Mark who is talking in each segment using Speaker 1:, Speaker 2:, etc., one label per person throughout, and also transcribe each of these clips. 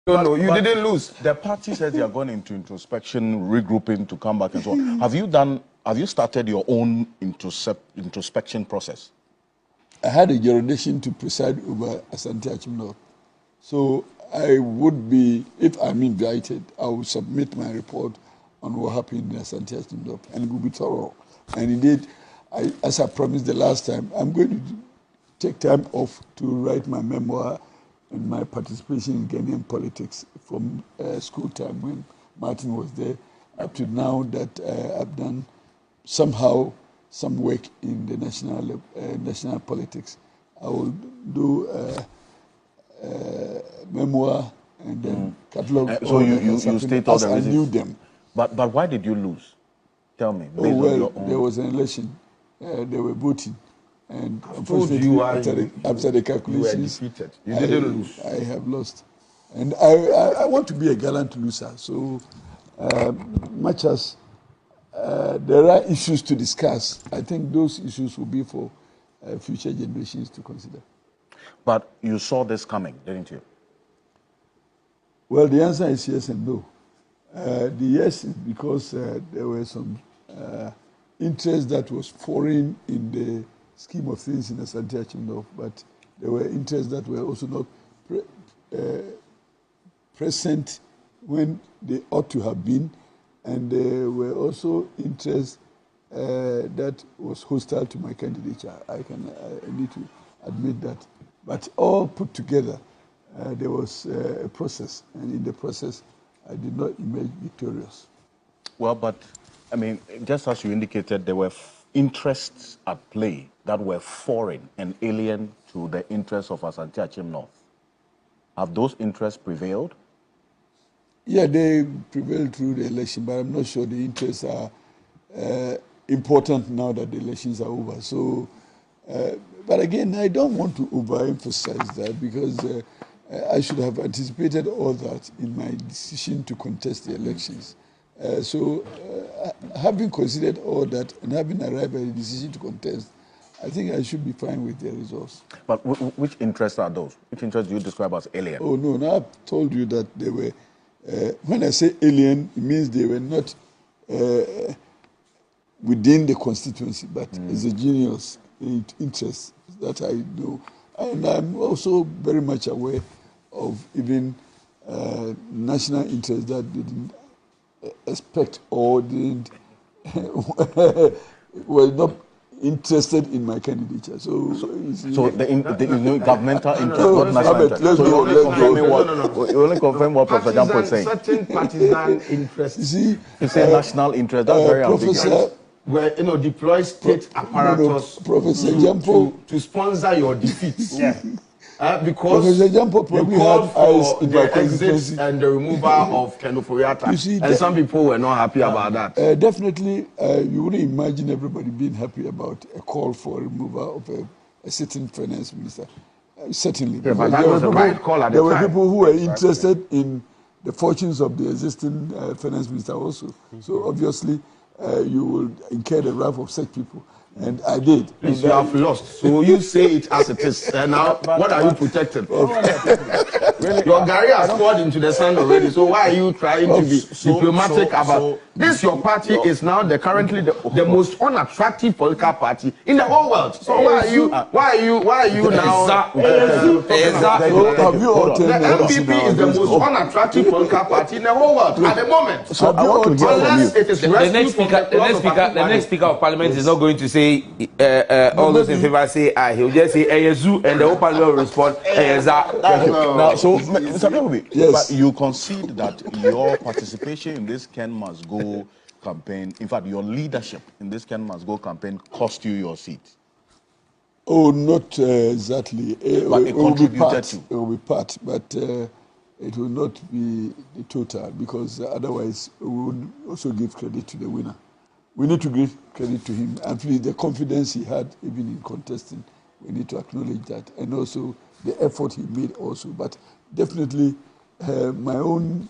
Speaker 1: No, you didn't lose.
Speaker 2: The party says they are going into introspection, regrouping to come back and so on. Have you started your own introspection process?
Speaker 3: I had a jurisdiction to preside over Asante Achim. So I would be, if I'm invited, I will submit my report on what happened in Asante Achim, and it will be thorough. And indeed, as I promised the last time, I'm going to take time off to write my memoir and my participation in Ghanaian politics from school time when Martin was there up to now that I've done somehow some work in the national politics. I will do memoir and then catalog.
Speaker 2: So you state all the reasons.
Speaker 3: I knew them.
Speaker 2: But why did you lose? Tell me.
Speaker 3: Oh, well, there was an election. They were voting. And unfortunately, after the calculations,
Speaker 1: you were defeated. You didn't lose.
Speaker 3: I have lost. And I want to be a gallant loser. So much as there are issues to discuss, I think those issues will be for future generations to consider.
Speaker 2: But you saw this coming, didn't you?
Speaker 3: Well, the answer is yes and no. The yes is because there were some interest that was foreign in the scheme of things in Asante Achim, but there were interests that were also not present when they ought to have been, and there were also interests that was hostile to my candidature. I need to admit that. But all put together, there was a process, and in the process, I did not emerge victorious.
Speaker 2: Well, but, I mean, just as you indicated, there were interests at play that were foreign and alien to the interests of Asante Achim North. Have those interests prevailed?
Speaker 3: Yeah, they prevailed through the election, but I'm not sure the interests are important now that the elections are over. So, but again, I don't want to overemphasize that because I should have anticipated all that in my decision to contest the elections. Having considered all that and having arrived at a decision to contest, I think I should be fine with the results.
Speaker 2: But which interests are those? Which interests do you describe as alien?
Speaker 3: Oh, no, now I've told you that they were, when I say alien, it means they were not within the constituency, but exogenous interests that I know. And I'm also very much aware of even national interests that didn't expect or didn't were not interested in my candidature. So the governmental interest, not national interest. You only confirm what Professor Jampo is saying.
Speaker 1: Certain partisan interests.
Speaker 3: You
Speaker 2: say national interest. That's very ambiguous.
Speaker 1: Where deploy state apparatus
Speaker 3: Professor Jampo
Speaker 1: to sponsor your defeats. Yeah. Because
Speaker 3: Professor Jampo probably had eyes in my
Speaker 1: exit and the removal of Kendo Foriata. And some people were not happy about that.
Speaker 3: Definitely, you wouldn't imagine everybody being happy about a call for removal of a sitting finance minister. Certainly.
Speaker 1: Yeah, but that was the right call at the time.
Speaker 3: There were people who were interested in the fortunes of the existing finance minister also. So obviously, you will incur the wrath of such people. And I did.
Speaker 1: Please, you have lost. So you say it as it is. And now, what are you protecting? Your Gary has poured into the sand already. So why are you trying to be diplomatic about this? Your party is now currently the most unattractive political party in the whole world. So why are you now? The NPP is the most unattractive political party in the whole world at the moment.
Speaker 2: So I want to hear from you.
Speaker 4: The next speaker of parliament is not going to say all those in favor say aye. He'll just say Eyezu, and the whole parliament will respond Eyeza.
Speaker 2: Now, so Mr. Kubi,
Speaker 3: yes.
Speaker 2: But you concede that your participation in this Ken Must Go campaign, in fact, your leadership in this Ken Must Go campaign cost you your seat.
Speaker 3: Oh, not exactly.
Speaker 2: But it contributed to.
Speaker 3: It will be part, but it will not be the total because otherwise we would also give credit to the winner. We need to give credit to him and please the confidence he had even in contesting. We need to acknowledge that and also the effort he made also. But definitely my own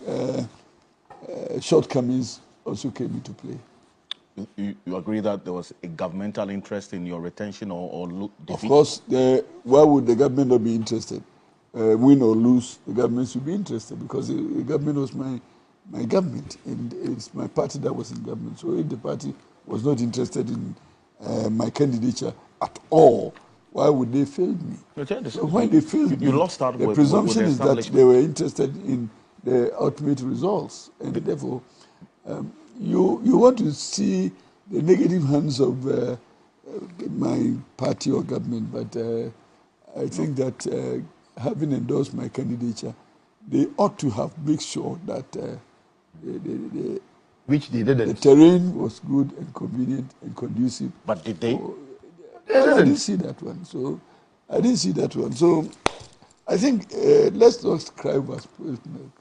Speaker 3: shortcomings also came into play.
Speaker 2: You agree that there was a governmental interest in your retention or defeat?
Speaker 3: Of course, why would the government not be interested? win or lose, the government should be interested because the government was my government and it's my party that was in government. So if the party was not interested in my candidature at all, why would they fail me? So when they failed me,
Speaker 2: lost out
Speaker 3: the presumption is that they were interested in the ultimate results, and therefore you want to see the negative hands of my party or government, but I think that having endorsed my candidature, they ought to have made sure that
Speaker 1: which they didn't.
Speaker 3: The terrain was good and convenient and conducive.
Speaker 2: But did they?
Speaker 3: I didn't see that one. So I think let's not cry over spilled milk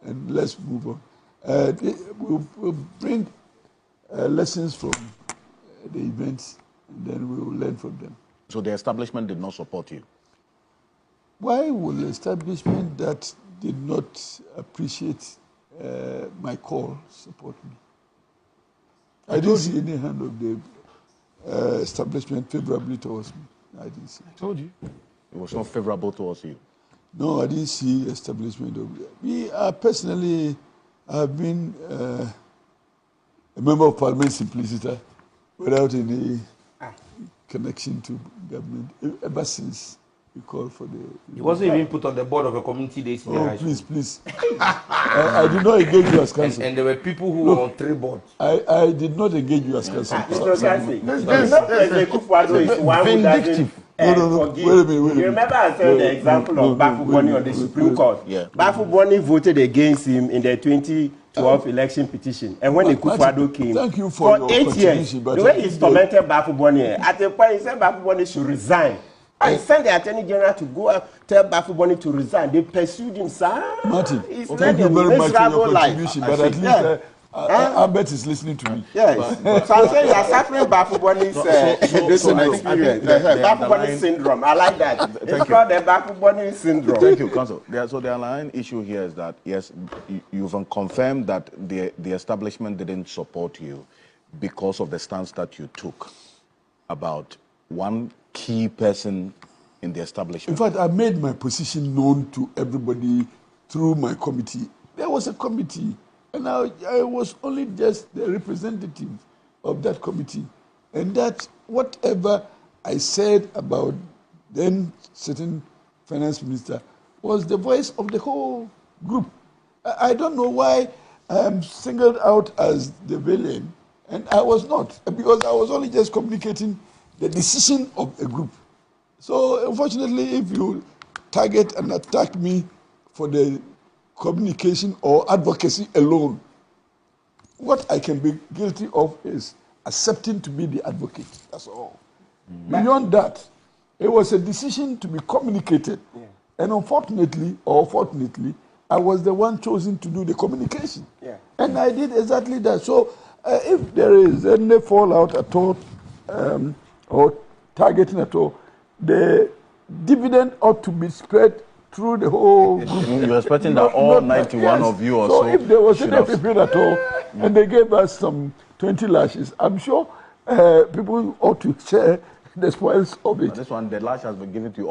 Speaker 3: and let's move on. We'll bring lessons from the events and then we will learn from them.
Speaker 2: So the establishment did not support you?
Speaker 3: Why will the establishment that did not appreciate my call support me? I didn't see any hand of the establishment favorably towards me. I didn't see.
Speaker 1: I told you.
Speaker 2: It was not favorable towards you?
Speaker 3: No, I didn't see establishment of me. Personally, I've been a member of parliament simpliciter without any connection to government ever since we called for the...
Speaker 4: He wasn't even put on the board of a community day.
Speaker 3: Oh, please. I did not engage you as counsel.
Speaker 4: And there were people who were on 3 boards.
Speaker 3: I did not engage you as counsel.
Speaker 1: Vindictive.
Speaker 3: No. Wait a minute.
Speaker 5: You remember I said the example of Bafu Boni on the Supreme Court?
Speaker 2: Yeah.
Speaker 5: Bafu Boni voted against him in the 2012 election petition. And when the Kufuado came,
Speaker 3: thank you for your
Speaker 5: 8 years, the way he tormented Bafu Boni, at the point he said Bafu Boni should resign. I sent the Attorney General to go tell Bafu Boni to resign. They pursued him, sir.
Speaker 3: Martin,
Speaker 5: He's
Speaker 3: thank you very much for your contribution, but at least Albert is listening to me.
Speaker 5: Yes. So I'm saying you are suffering Bafu Boni's experience. Bafu Boni syndrome. I like that. It's called the Bafu Boni syndrome.
Speaker 2: Thank you, Counsel. So the underlying issue here is that, yes, you've confirmed that the establishment didn't support you because of the stance that you took about one key person in the establishment.
Speaker 3: In fact, I made my position known to everybody through my committee. There was a committee, and I was only just the representative of that committee. And that whatever I said about then certain finance minister was the voice of the whole group. I don't know why I'm singled out as the villain, and I was not, because I was only just communicating the decision of a group. So unfortunately, if you target and attack me for the communication or advocacy alone, what I can be guilty of is accepting to be the advocate. That's all. Beyond that, it was a decision to be communicated. Yeah. And unfortunately, or fortunately, I was the one chosen to do the communication. Yeah. And I did exactly that. So if there is any fallout at all, or targeting at all, the dividend ought to be spread through the whole group.
Speaker 2: You're expecting that all 91 of you or so.
Speaker 3: So if there was any people at all, and they gave us some 20 lashes, I'm sure people ought to share the spoils of it.
Speaker 2: This one, the lash has been given to you.